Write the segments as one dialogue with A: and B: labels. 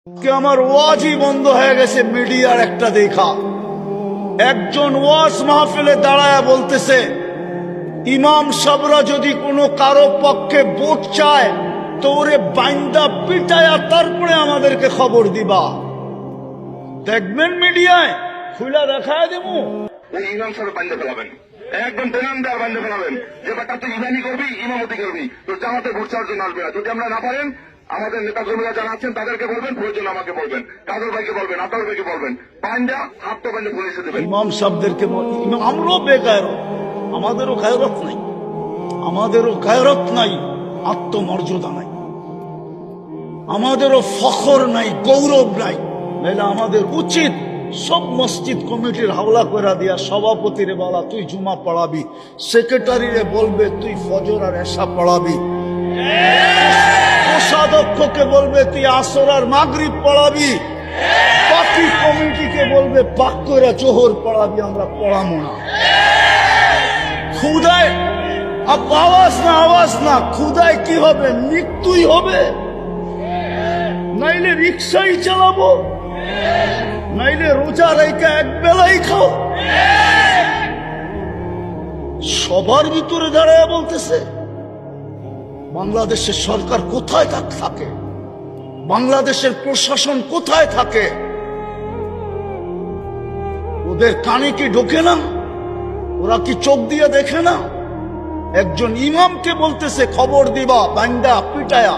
A: कि আমার ওয়াজই বন্ধ হয়ে গেছে মিডিয়ার একটা দেখা। একজন ওয়াজ মাহফিলে দাঁড়ায় বলতেছে ইমাম সাহেবরা যদি কোনো কারো পক্ষে ভোট চায় তো ওরে বাইন্দা পিটায়া তারপরে আমাদেরকে খবর দিবা। দেখবেন মিডিয়ায় খুলে দেখায় দেবো
B: ইমাম সাহেব বাইন্দা ফেলাবেন, একদম বেনামদার বাইন্দা ফেলাবেন যে বেটা তুই ইমানি করবি, ইমামতি করবি, তো জামাতে ভোট চাওয়ার জন্য আসবে না। যদি আমরা না পারেন আমাদের নেতা কর্মীরা যারা আছেন তাদেরকে বলবেন, প্রয়োজন আমাকে বলবেন, কাজল ভাইকে বলবেন, আতার ভাইকে বলবেন, বাইন্দা হাত তো বাইন্দা পুলিশে দেবেন।
A: ইমাম সাহেবদেরকে আমরাও বেগায়রত, আমাদেরও গায়রত নাই, আমাদেরও গায়রত নাই, আত্মমর্যাদা নাই, আমাদেরও ফখর নাই, গৌরব নাই। নাহলে আমাদের উচিত সব মসজিদ কমিটির হাওলা করে দিয়া সভাপতিরে বলা তুই জুমা পড়াবি, সেক্রেটারিরে বলবে তুই ফজর আর এশা পড়াবি, কোষাধ্যক্ষকে বলবে তুই আসর আর মাগরিব পড়াবি, বাকি কমিটিকে বলবে পাক করে জোহর পড়াবি, আমরা পড়াবো না। খুদায় আওয়াজ না খুদায় কি হবে, মৃত্যুই হবে। নাইলে রিক্সাই চালাবো, নাইলে রোজা রেখে এক বেলাই খাও। সবার ভিতরে দাঁড়ায় বলতেছে বাংলাদেশের সরকার কোথায় থাকে, বাংলাদেশের প্রশাসন কোথায় থাকে? ওদের কানে কি ঢোকে না? ওরা কি চোখ দিয়ে দেখে না? একজন ইমামকে বলতেছে খবর দিবা বান্দা পিটায়া,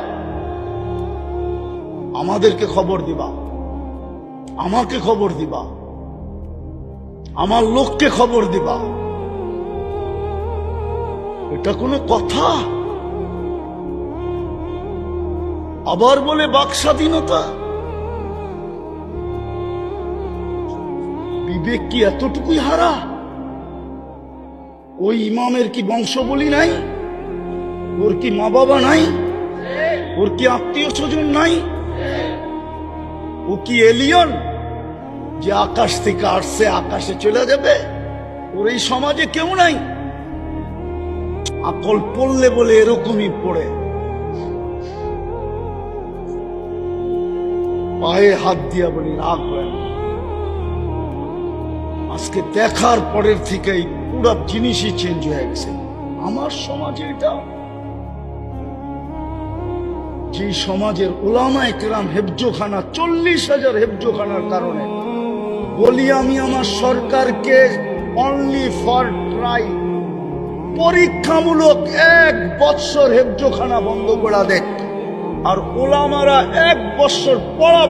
A: আমাদেরকে খবর দিবা, আমাকে খবর দিবা, আমার লোককে খবর দিবা। এটা কোনো কথা? আবার বলে বাক স্বাধীনতা। বিবেক কি এতটুকুই হারা? ওই ইমামের কি বংশবলী নাই? ওর কি মা বাবা নাই? ওর কি আত্মীয় স্বজন নাই? ও কি এলিয়ন যে আকাশ থেকে আসছে আকাশে চলে যাবে? ওর এই সমাজে কেউ নাই। আকল পড়লে বলে এরকমই পড়ে, পায়ে হাত দিয়া বলি রাগ হয় না। আজকে দেখার পরের থেকেই পুরো জিনিসই চেঞ্জ হয়ে গেছে। আমার সমাজে এটা, যে সমাজের উলামায়ে কেরাম হেফজোখানা 40,000 হেফজোখানার কারণে বলি আমি আমার সরকারকে অনলি ফর ট্রাই, পরীক্ষামূলক 1 বছর হেফজোখানা বন্ধ করে দেখ, আর উলামারা 1 বছর পড়া